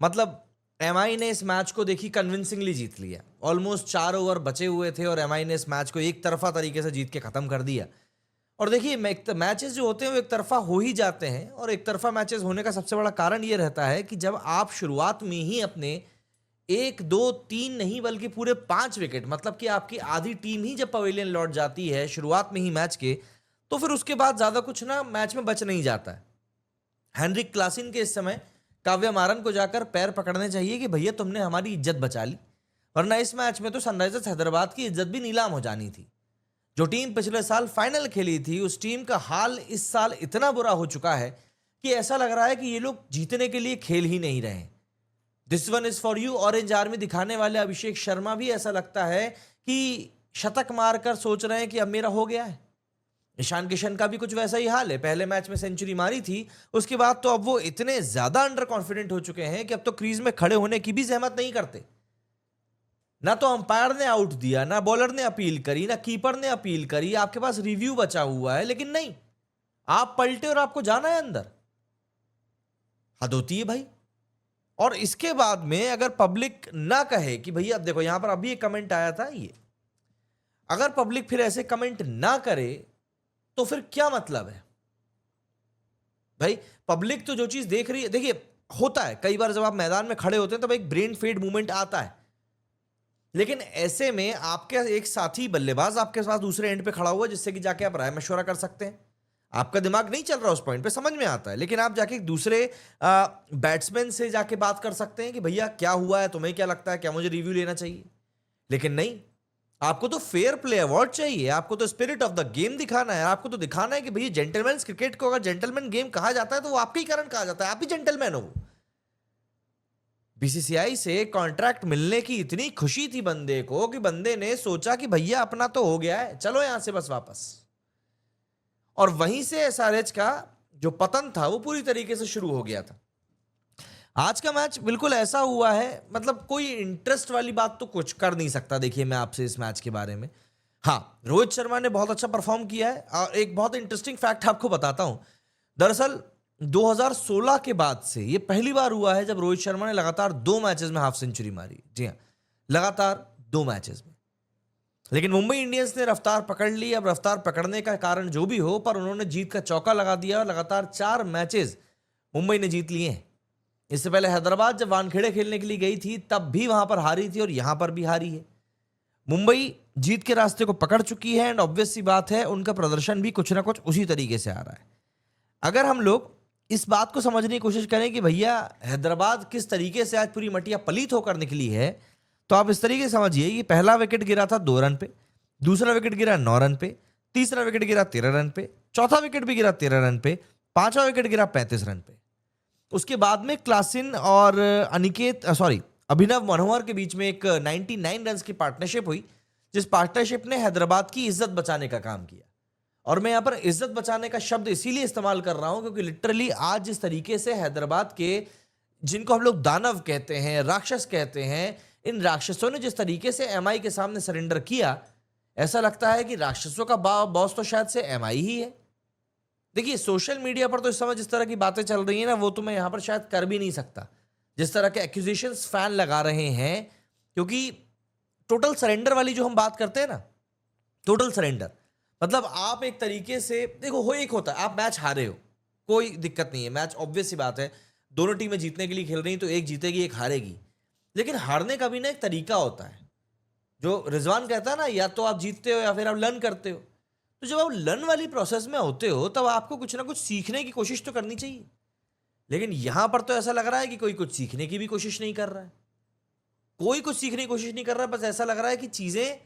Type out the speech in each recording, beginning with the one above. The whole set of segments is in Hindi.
मतलब एमआई ने इस मैच को देखी कन्विंसिंगली जीत लिया। ऑलमोस्ट 4 ओवर बचे हुए थे और एमआई ने इस मैच को एक तरफा तरीके से जीत के खत्म कर दिया। और देखिए मैचेस जो होते हैं वो एक तरफा हो ही जाते हैं, और एक तरफा मैचेस होने का सबसे बड़ा कारण ये रहता है कि जब आप शुरुआत में ही अपने 1 2 3 नहीं बल्कि पूरे 5 विकेट, मतलब कि आपकी आधी टीम ही जब पवेलियन लौट जाती है शुरुआत में ही मैच के, तो फिर उसके बाद ज्यादा कुछ ना मैच में बच नहीं जाता है। हेनरिक क्लासिन के इस समय काव्य मारन को जाकर पैर पकड़ने चाहिए कि भैया तुमने हमारी इज्जत बचा ली, वरना इस मैच में तो सनराइजर्स हैदराबाद की इज्जत भी नीलाम हो जानी थी। जो टीम पिछले साल फाइनल खेली थी उस टीम का हाल इस साल इतना बुरा हो चुका है कि ऐसा लग रहा है कि ये लोग जीतने के लिए खेल ही नहीं रहे। This one is for you orange army दिखाने वाले अभिषेक शर्मा भी ऐसा लगता है कि शतक मारकर सोच रहे हैं कि अब मेरा हो गया है। ईशान किशन का भी कुछ वैसा ही हाल है, पहले मैच में सेंचुरी मारी थी, उसके बाद तो अब वो इतने ज्यादा अंडर कॉन्फिडेंट हो चुके हैं कि अब तो क्रीज में खड़े होने की भी जहमत नहीं करते। ना तो अंपायर ने आउट दिया, ना बॉलर ने अपील करी, ना कीपर ने अपील करी, आपके पास रिव्यू बचा हुआ है, लेकिन नहीं, आप पलटे और आपको जाना है अंदर। हद होती है भाई। और इसके बाद में अगर पब्लिक ना कहे कि भैया, अब देखो यहां पर अभी एक कमेंट आया था, ये अगर पब्लिक फिर ऐसे कमेंट ना करे तो फिर क्या मतलब है भाई? पब्लिक तो जो चीज देख रही है, देखिए होता है कई बार जब आप मैदान में खड़े होते हैं तब एक ब्रेन फेड मूवमेंट आता है, लेकिन ऐसे में आपके एक साथी बल्लेबाज आपके पास दूसरे एंड पे खड़ा हुआ जिससे कि जाके आप राय मशवरा कर सकते हैं। आपका दिमाग नहीं चल रहा उस पॉइंट पे, समझ में आता है, लेकिन आप जाके दूसरे बैट्समैन से जाके बात कर सकते हैं कि भैया क्या हुआ है, तुम्हें क्या लगता है, क्या मुझे रिव्यू लेना चाहिए। लेकिन नहीं, आपको तो फेयर प्ले अवार्ड चाहिए, आपको तो स्पिरिट ऑफ द गेम दिखाना है, आपको तो दिखाना है कि भैया जेंटलमैन क्रिकेट को अगर जेंटलमैन गेम कहा जाता है तो वो आपके ही कारण कहा जाता है, आप ही जेंटलमैन हो। बीसीसीआई से कॉन्ट्रैक्ट मिलने की इतनी खुशी थी बंदे को कि बंदे ने सोचा कि भैया अपना तो हो गया है, चलो यहां से बस वापस। और वहीं से एसआरएच का जो पतन था वो पूरी तरीके से शुरू हो गया था। आज का मैच बिल्कुल ऐसा हुआ है, मतलब कोई इंटरेस्ट वाली बात तो कुछ कर नहीं सकता। देखिए मैं आपसे इस मैच के बारे में, हाँ रोहित शर्मा ने बहुत अच्छा परफॉर्म किया है, और एक बहुत इंटरेस्टिंग फैक्ट आपको बताता हूं। दरअसल 2016 के बाद से ये पहली बार हुआ है जब रोहित शर्मा ने लगातार 2 मैचेस में हाफ सेंचुरी मारी। जी हाँ, लगातार 2 मैचेस में। लेकिन मुंबई इंडियंस ने रफ्तार पकड़ ली। अब रफ्तार पकड़ने का कारण जो भी हो, पर उन्होंने जीत का चौका लगा दिया और लगातार 4 मैचेस मुंबई ने जीत लिए हैं। इससे पहले हैदराबाद जब वानखेड़े खेलने के लिए गई थी तब भी वहां पर हारी थी और यहां पर भी हारी है। मुंबई जीत के रास्ते को पकड़ चुकी है, एंड ऑब्वियस सी बात है उनका प्रदर्शन भी कुछ ना कुछ उसी तरीके से आ रहा है। अगर हम लोग इस बात को समझने की कोशिश करें कि भैया हैदराबाद किस तरीके से आज पूरी मटिया पलीत होकर निकली है, तो आप इस तरीके से समझिए कि पहला विकेट गिरा था 2 रन पे, दूसरा विकेट गिरा 9 रन पे, तीसरा विकेट गिरा 13 रन पे, चौथा विकेट भी गिरा 13 रन पे, पांचवा विकेट गिरा 35 रन पे। उसके बाद में क्लासिन और अभिनव मनोहर के बीच में एक 99 रन की पार्टनरशिप हुई, जिस पार्टनरशिप ने हैदराबाद की इज्जत बचाने का काम किया। और मैं यहां पर इज्जत बचाने का शब्द इसीलिए इस्तेमाल कर रहा हूं क्योंकि लिटरली आज जिस तरीके से हैदराबाद के, जिनको हम लोग दानव कहते हैं, राक्षस कहते हैं, इन राक्षसों ने जिस तरीके से एमआई के सामने सरेंडर किया, ऐसा लगता है कि राक्षसों का बॉस तो शायद से एमआई ही है। देखिए सोशल मीडिया पर तो इस समय जिस तरह की बातें चल रही है ना, वो तो मैं यहां पर शायद कर भी नहीं सकता। जिस तरह के एक्यूजेशंस फैन लगा रहे हैं, क्योंकि टोटल सरेंडर वाली जो हम बात करते हैं ना, टोटल सरेंडर मतलब आप एक तरीके से देखो, हो एक होता है आप मैच हारे हो, कोई दिक्कत नहीं है, मैच ऑब्वियस सी बात है दोनों टीमें जीतने के लिए खेल रही हैं, तो एक जीतेगी एक हारेगी। लेकिन हारने का भी ना एक तरीका होता है, जो रिजवान कहता है ना, या तो आप जीतते हो या फिर आप लर्न करते हो। तो जब आप लर्न वाली प्रोसेस में होते हो तब आपको कुछ ना कुछ सीखने की कोशिश तो करनी चाहिए। लेकिन यहां पर तो ऐसा लग रहा है कि कोई कुछ सीखने की भी कोशिश नहीं कर रहा है, कोई कुछ सीखने की कोशिश नहीं कर रहा है। बस ऐसा लग रहा है कि चीजें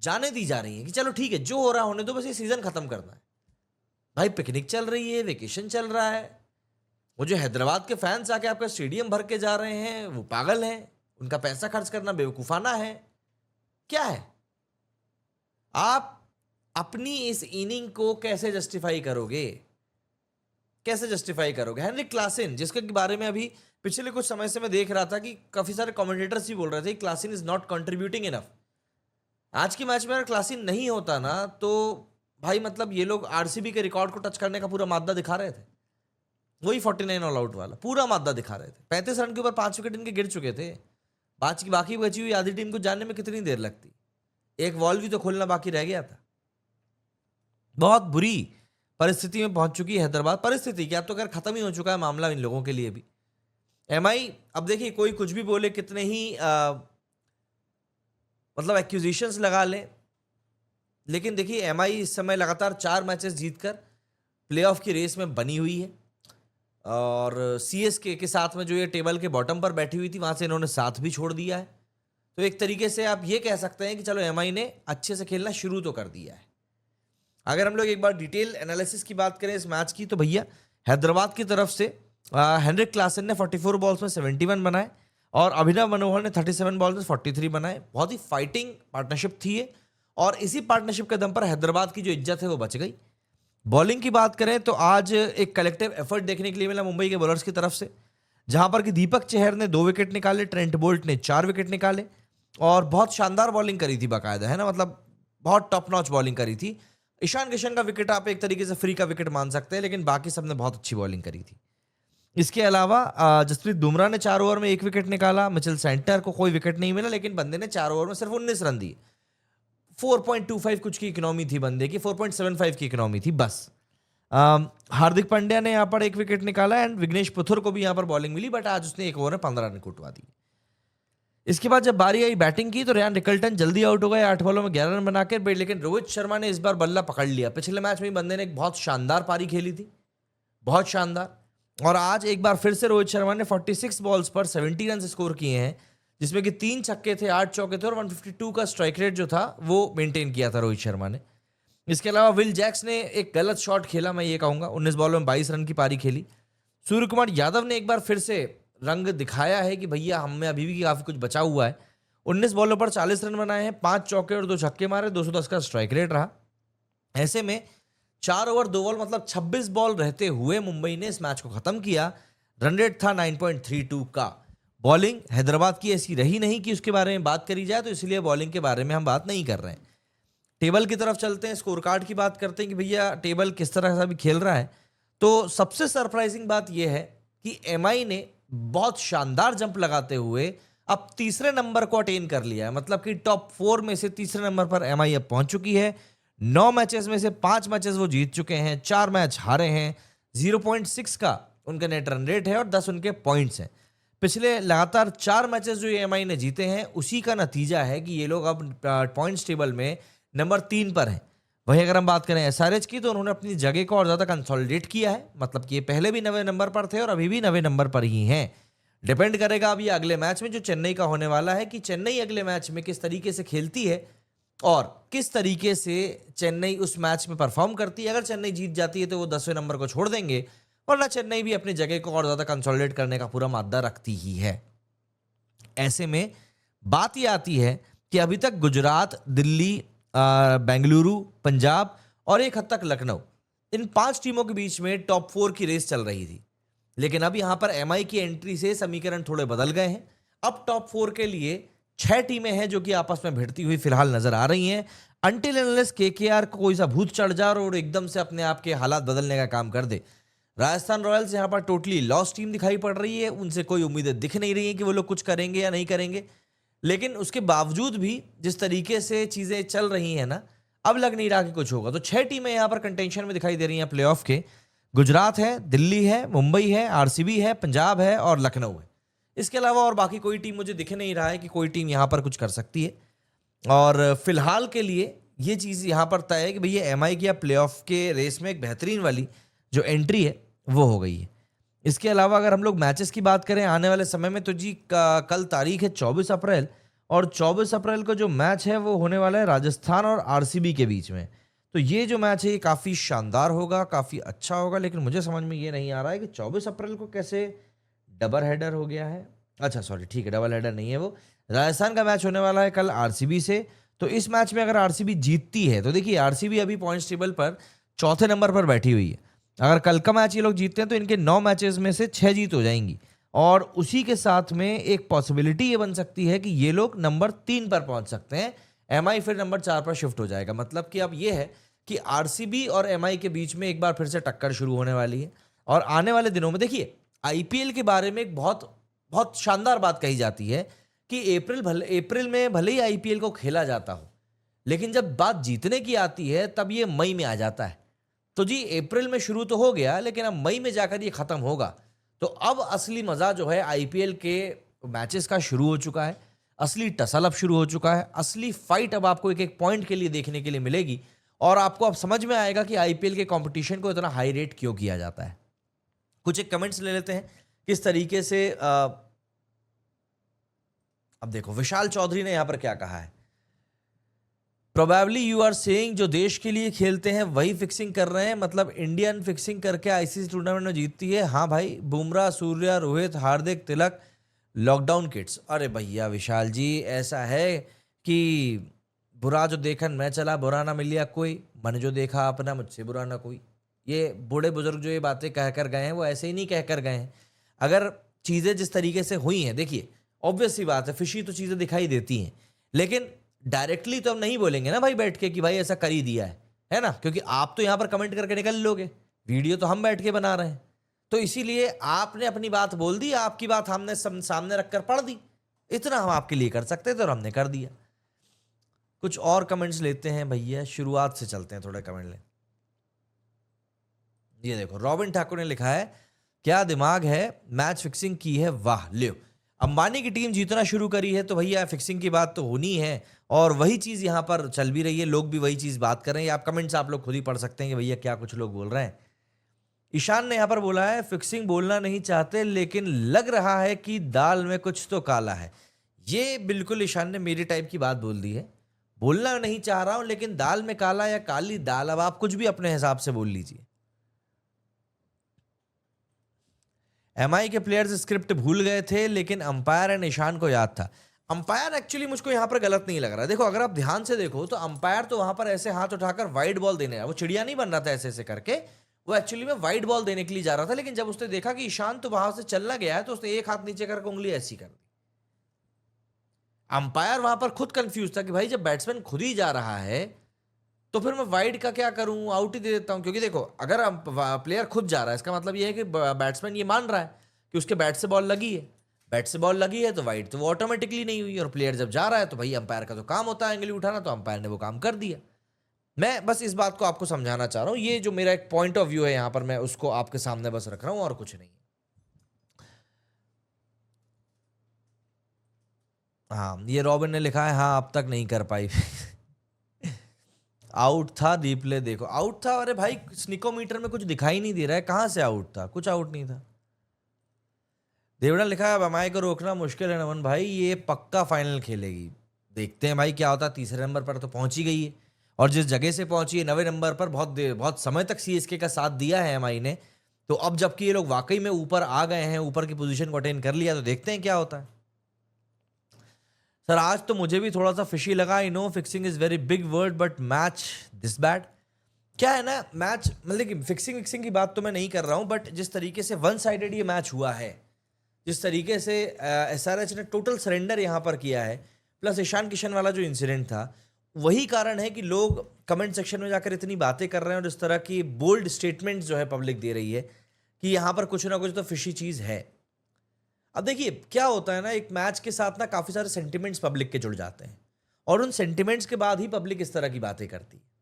जाने दी जा रही हैं कि चलो ठीक है जो हो रहा है होने दो, बस ये सीजन खत्म करना है। भाई पिकनिक चल रही है, वेकेशन चल रहा है, वो जो हैदराबाद के फैंस आके आपका स्टेडियम भर के जा रहे हैं वो पागल हैं, उनका पैसा खर्च करना बेवकूफाना है। क्या है, आप अपनी इस इनिंग को कैसे जस्टिफाई करोगे, कैसे जस्टिफाई करोगे? हेनरिक क्लासिन, जिसके बारे में अभी पिछले कुछ समय से मैं देख रहा था कि काफी सारे कमेंटेटर्स भी बोल रहे थे Klaasen is not contributing enough. आज के मैच में अगर क्लासिन नहीं होता ना, तो भाई मतलब ये लोग आरसीबी के रिकॉर्ड को टच करने का पूरा मादा दिखा रहे थे। वही 49 ऑल आउट वाला पूरा मादा दिखा रहे थे। 35 रन के ऊपर 5 विकेट इनके गिर चुके थे। बाकी बची हुई आधी टीम को जानने में कितनी देर लगती, एक वॉल भी तो खोलना बाकी रह गया था। बहुत बुरी परिस्थिति में पहुंच चुकी है हैदराबाद। परिस्थिति क्या, तो खैर खत्म ही हो चुका है मामला इन लोगों के लिए भी। एमआई, अब देखिए कोई कुछ भी बोले, कितने ही मतलब एक्यूजिशंस लगा ले, लेकिन देखिए एमआई इस समय लगातार 4 मैचेस जीतकर प्लेऑफ की रेस में बनी हुई है। और सीएसके के साथ में जो ये टेबल के बॉटम पर बैठी हुई थी, वहां से इन्होंने साथ भी छोड़ दिया है। तो एक तरीके से आप ये कह सकते हैं कि चलो एमआई ने अच्छे से खेलना शुरू तो कर दिया है। अगर हम लोग एक बार डिटेल एनालिसिस की बात करें इस मैच की, तो भैया हैदराबाद की तरफ से हेनरिक क्लासन ने 44 बॉल्स में 71 बनाए और अभिनव मनोहर ने 37 बॉल्स में 43 बनाए। बहुत ही फाइटिंग पार्टनरशिप थी ये, और इसी पार्टनरशिप के दम पर हैदराबाद की जो इज्जत है वो बच गई। बॉलिंग की बात करें तो आज एक कलेक्टिव एफर्ट देखने के लिए मिला मुंबई के बॉलर्स की तरफ से, जहां पर कि दीपक चहर ने 2 विकेट निकाले, ट्रेंट बोल्ट ने 4 विकेट निकाले और बहुत शानदार बॉलिंग करी थी बाकायदा, है ना, मतलब बहुत टॉप नॉच बॉलिंग करी थी। ईशान किशन का विकेट आप एक तरीके से फ्री का विकेट मान सकते हैं, लेकिन बाकी सबने बहुत अच्छी बॉलिंग करी थी। इसके अलावा जसप्रीत बुमराह ने 4 ओवर में 1 विकेट निकाला। मिचेल सेंटर को कोई विकेट नहीं मिला, लेकिन बंदे ने 4 ओवर में सिर्फ 19 रन दिए। 4.25 कुछ की इकोनॉमी थी बंदे की, 4.75 की इकोनॉमी थी बस। हार्दिक पांड्या ने यहाँ पर 1 विकेट निकाला एंड विग्नेश पुथुर को भी यहाँ पर बॉलिंग मिली, बट आज उसने 1 ओवर में 15 रन कुटवा दी। इसके बाद जब बारी आई बैटिंग की, तो रेयान रिकल्टन जल्दी आउट हो गए 8 बॉलों में 11 रन बनाकर, लेकिन रोहित शर्मा ने इस बार बल्ला पकड़ लिया। पिछले मैच में बंदे ने एक बहुत शानदार पारी खेली थी, बहुत शानदार, और आज एक बार फिर से रोहित शर्मा ने 46 बॉल्स पर 70 रन स्कोर किए हैं, जिसमें कि 3 छक्के थे, 8 चौके थे और 152 का स्ट्राइक रेट जो था वो मेंटेन किया था रोहित शर्मा ने। इसके अलावा विल जैक्स ने एक गलत शॉट खेला, मैं ये कहूंगा, 19 बॉलों में 22 रन की पारी खेली। सूर्य कुमार यादव ने एक बार फिर से रंग दिखाया है कि भैया हम में अभी भी काफी कुछ बचा हुआ है। 19 बॉलों पर 40 रन बनाए हैं, 5 चौके और 2 छक्के मारे, 210 का स्ट्राइक रेट रहा। ऐसे में 4 ओवर 2 बॉल मतलब 26 बॉल रहते हुए मुंबई ने इस मैच को खत्म किया। रन रेट था 9.32 का। बॉलिंग हैदराबाद की ऐसी रही नहीं कि उसके बारे में बात करी जाए, तो इसलिए बॉलिंग के बारे में हम बात नहीं कर रहे हैं। टेबल की तरफ चलते हैं, स्कोर कार्ड की बात करते हैं कि भैया टेबल किस तरह से अभी खेल रहा है। तो सबसे सरप्राइजिंग बात यह है कि एमआई ने बहुत शानदार जंप लगाते हुए अब तीसरे नंबर को अटेन कर लिया है, मतलब कि टॉप 4 में से तीसरे नंबर पर एमआई अब पहुंच चुकी है। 9 मैचेस में से 5 मैचेस वो जीत चुके हैं, 4 मैच हारे हैं, 0.6 का उनका नेट रन रेट है और 10 उनके पॉइंट्स हैं। पिछले लगातार 4 मैचेस जो एमआई ने जीते हैं, उसी का नतीजा है कि ये लोग अब पॉइंट्स टेबल में नंबर 3 पर हैं। वहीं अगर हम बात करें एसआरएच की, तो उन्होंने अपनी जगह को और ज़्यादा कंसोलिडेट किया है, मतलब कि ये पहले भी 9वें नंबर पर थे और अभी भी 9वें नंबर पर ही हैं। डिपेंड करेगा अब ये अगले मैच में जो चेन्नई का होने वाला है, कि चेन्नई अगले मैच में किस तरीके से खेलती है और किस तरीके से चेन्नई उस मैच में परफॉर्म करती है। अगर चेन्नई जीत जाती है तो वो 10वें नंबर को छोड़ देंगे, वरना चेन्नई भी अपनी जगह को और ज़्यादा कंसोलिडेट करने का पूरा मादा रखती ही है। ऐसे में बात ये आती है कि अभी तक गुजरात, दिल्ली, बेंगलुरु, पंजाब और एक हद तक लखनऊ, इन 5 टीमों के बीच में टॉप 4 की रेस चल रही थी। लेकिन अब यहां पर एमआई की एंट्री से समीकरण थोड़े बदल गए हैं। अब टॉप 4 के लिए 6 टीमें हैं जो कि आपस में भिड़ती हुई फिलहाल नजर आ रही हैं। अनटिल अनलेस केकेआर को कोई सा भूत चढ़ जाए और एकदम से अपने आप के हालात बदलने का काम कर दे। राजस्थान रॉयल्स यहां पर टोटली लॉस टीम दिखाई पड़ रही है, उनसे कोई उम्मीदें दिख नहीं रही है कि वो लोग कुछ करेंगे या नहीं करेंगे। लेकिन उसके बावजूद भी जिस तरीके से चीजें चल रही हैं ना, अब लग नहीं रहा कि कुछ होगा। तो 6 टीमें यहां पर कंटेंशन में दिखाई दे रही हैं प्लेऑफ के। गुजरात है, दिल्ली है, मुंबई है, आरसीबी है, पंजाब है और लखनऊ है। इसके अलावा और बाकी कोई टीम मुझे दिख नहीं रहा है कि कोई टीम यहां पर कुछ कर सकती है। और फिलहाल के लिए ये चीज यहां पर तय है कि भैया एमआई की प्लेऑफ के रेस में एक बेहतरीन वाली जो एंट्री है वो हो गई है। इसके अलावा अगर हम लोग मैचेस की बात करें आने वाले समय में, तो जी कल तारीख है 24 अप्रैल और 24 अप्रैल को जो मैच है वो होने वाला है राजस्थान और आरसीबी के बीच में। तो ये जो मैच है ये काफ़ी शानदार होगा, काफ़ी अच्छा होगा। लेकिन मुझे समझ में ये नहीं आ रहा है कि 24 अप्रैल को कैसे डबल हेडर हो गया है। अच्छा सॉरी, ठीक है, डबल हेडर नहीं है वो। राजस्थान का मैच होने वाला है कल आरसीबी से। तो इस मैच में अगर आरसीबी जीतती है तो देखिए आरसीबी अभी पॉइंट्स टेबल पर 4थे नंबर पर बैठी हुई है। अगर कल का मैच ये लोग जीतते हैं तो इनके 9 मैचेस में से 6 जीत हो जाएंगी और उसी के साथ में एक पॉसिबिलिटी ये बन सकती है कि ये लोग नंबर 3 पर पहुंच सकते हैं। एमआई फिर नंबर 4 पर शिफ्ट हो जाएगा। मतलब कि अब ये है कि आरसीबी और एमआई के बीच में एक बार फिर से टक्कर शुरू होने वाली है। और आने वाले दिनों में देखिए, आईपीएल के बारे में एक बहुत बहुत शानदार बात कही जाती है कि अप्रैल में भले ही आईपीएल को खेला जाता हो, लेकिन जब बात जीतने की आती है तब ये मई में आ जाता है। तो जी अप्रैल में शुरू तो हो गया, लेकिन अब मई में जाकर ये खत्म होगा। तो अब असली मजा जो है आईपीएल के मैचेस का शुरू हो चुका है, असली टसल अब शुरू हो चुका है, असली फाइट अब आपको एक एक पॉइंट के लिए देखने के लिए मिलेगी, और आपको अब समझ में आएगा कि आईपीएल के कंपटीशन को इतना हाई रेट क्यों किया जाता है। कुछ एक कमेंट्स ले लेते हैं किस तरीके से। अब देखो विशाल चौधरी ने यहां पर क्या कहा है। प्रोबेबली यू आर सेइंग जो देश के लिए खेलते हैं वही फिक्सिंग कर रहे हैं, मतलब इंडियन फिक्सिंग करके आईसीसी टूर्नामेंट में जीतती है। हाँ भाई, बुमराह, सूर्या, रोहित, हार्दिक, तिलक, लॉकडाउन किड्स। अरे भैया विशाल जी, ऐसा है कि बुरा जो देखन मैं चला, बुरा ना मिलिया कोई, मन जो देखा अपना, मुझसे बुरा ना कोई। ये बूढ़े बुजुर्ग जो ये बातें कह कर गए हैं वो ऐसे ही नहीं कह कर गए हैं। अगर चीज़ें जिस तरीके से हुई हैं, देखिए ऑब्वियस सी बात है, फिशी तो चीज़ें दिखाई देती हैं, लेकिन डायरेक्टली तो हम नहीं बोलेंगे ना भाई बैठ के कि भाई ऐसा कर ही दिया है ना, क्योंकि आप तो यहाँ पर कमेंट करके निकल लोगे, वीडियो तो हम बैठ के बना रहे हैं। तो इसीलिए आपने अपनी बात बोल दी, आपकी बात हमने सामने रखकर पढ़ दी, इतना हम आपके लिए कर सकते थे और हमने कर दिया। कुछ और कमेंट्स लेते हैं भैया, शुरुआत से चलते हैं, थोड़े कमेंट लें। ये देखो रॉबिन ठाकुर ने लिखा है, क्या दिमाग है, मैच फिक्सिंग की है, वाह ल्यो। अंबानी की टीम जीतना शुरू करी है तो भैया फिक्सिंग की बात तो होनी है, और वही चीज यहां पर चल भी रही है, लोग भी वही चीज बात कर रहे हैं। आप कमेंट्स आप लोग खुद ही पढ़ सकते हैं कि भैया क्या कुछ लोग बोल रहे हैं। ईशान ने यहां पर बोला है, फिक्सिंग बोलना नहीं चाहते लेकिन लग रहा है कि दाल में कुछ तो काला है। ये बिल्कुल ईशान ने मेरी टाइप की बात बोल दी है, बोलना नहीं चाह रहा हूं लेकिन दाल में काला या काली दाल, अब आप कुछ भी अपने हिसाब से बोल लीजिए। एमआई के प्लेयर्स स्क्रिप्ट भूल गए थे लेकिन अंपायर एंड ईशान को याद था। अंपायर एक्चुअली मुझको यहां पर गलत नहीं लग रहा है। देखो अगर आप ध्यान से देखो तो अंपायर तो वहां पर ऐसे हाथ उठाकर वाइड बॉल देने, वो चिड़िया नहीं बन रहा था ऐसे ऐसे करके, वो एक्चुअली में वाइड बॉल देने के लिए जा रहा था, लेकिन जब उसने देखा कि ईशान तो वहां से चलना गया है तो उसने एक हाथ नीचे करके उंगली ऐसी कर दी। अंपायर वहां पर खुद कंफ्यूज था कि भाई जब बैट्समैन खुद ही जा रहा है तो फिर मैं वाइड का क्या करूं, आउट ही दे देता हूं। क्योंकि देखो अगर प्लेयर खुद जा रहा है इसका मतलब ये है कि बैट्समैन ये मान रहा है कि उसके बैट से बॉल लगी है, बैट से बॉल लगी है तो वाइड तो वो ऑटोमेटिकली नहीं हुई, और प्लेयर जब जा रहा है तो भाई अंपायर का तो काम होता है एंगली उठाना, तो अंपायर ने वो काम कर दिया। मैं बस इस बात को आपको समझाना चाह रहा हूं, ये जो मेरा एक पॉइंट ऑफ व्यू है यहां पर मैं उसको आपके सामने बस रख रहा हूं और कुछ नहीं। हाँ ये रॉबिन ने लिखा है, हाँ अब तक नहीं कर पाई। आउट था दीपले, देखो आउट था। अरे भाई स्निकोमीटर में कुछ दिखाई नहीं दे रहा है, कहां से आउट था, कुछ आउट नहीं था। देवड़ा लिखा है, बमाई को रोकना मुश्किल है नमन भाई, ये पक्का फाइनल खेलेगी, देखते हैं भाई क्या होता है। तीसरे नंबर पर तो पहुंच ही गई है, और जिस जगह से पहुंची है 9वें नंबर पर, बहुत समय तक सीएसके का साथ दिया है एमआई ने, तो अब जबकि ये लोग वाकई में ऊपर आ गए हैं, ऊपर की पोजीशन को अटेन कर लिया, तो देखते हैं क्या होता है। सर आज तो मुझे भी थोड़ा सा फिशी लगा, I know fixing is very big word but match this bad. क्या है ना, मैच मतलब कि फिक्सिंग की बात तो मैं नहीं कर रहा हूं, बट जिस तरीके से वन साइडेड ये मैच हुआ है, जिस तरीके से एसआरएच ने टोटल सरेंडर यहां पर किया है, प्लस ईशान किशन वाला जो इंसिडेंट था, वही कारण है कि लोग कमेंट सेक्शन में जाकर इतनी बातें कर रहे हैं और इस तरह की बोल्ड स्टेटमेंट्स जो है पब्लिक दे रही है कि यहां पर कुछ ना कुछ तो फिशी चीज है। अब देखिए क्या होता है ना, एक मैच के साथ ना काफी सारे सेंटिमेंट्स पब्लिक के जुड़ जाते हैं, और उन सेंटिमेंट्स के बाद ही पब्लिक इस तरह की बातें करती है।